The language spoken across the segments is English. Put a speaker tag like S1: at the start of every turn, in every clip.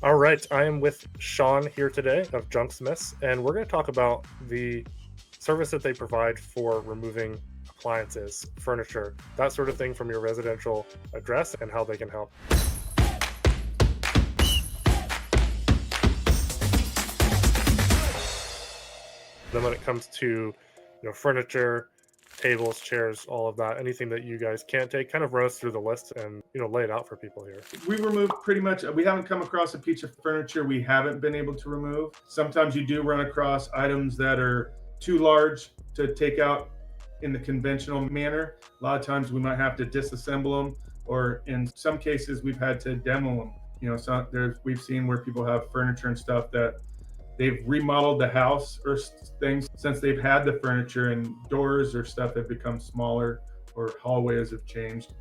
S1: All right, I am with Sean here today of Junksmiths, and we're going to talk about the service that they provide for removing appliances, furniture, that sort of thing from your residential address and how they can help. Then when it comes to, furniture, tables, chairs, all of that, anything that you guys can't take, kind of run us through the list and, lay it out for people here.
S2: We remove pretty much, we haven't come across a piece of furniture we haven't been able to remove. Sometimes you do run across items that are too large to take out in the conventional manner. A lot of times we might have to disassemble them, or in some cases we've had to demo them. We've seen where people have furniture and stuff that they've remodeled the house or things since they've had the furniture, and doors or stuff have become smaller, or hallways have changed.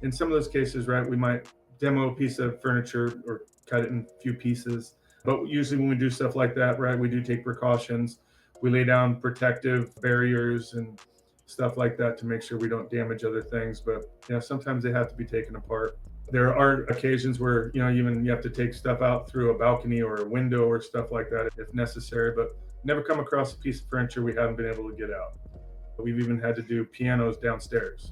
S2: In some of those cases, right, we might demo a piece of furniture or cut it in a few pieces. But usually when we do stuff like that, right, we do take precautions. We lay down protective barriers and stuff like that to make sure we don't damage other things. But sometimes they have to be taken apart. There are occasions where even you have to take stuff out through a balcony or a window or stuff like that if necessary, but never come across a piece of furniture we haven't been able to get out. We've even had to do pianos downstairs.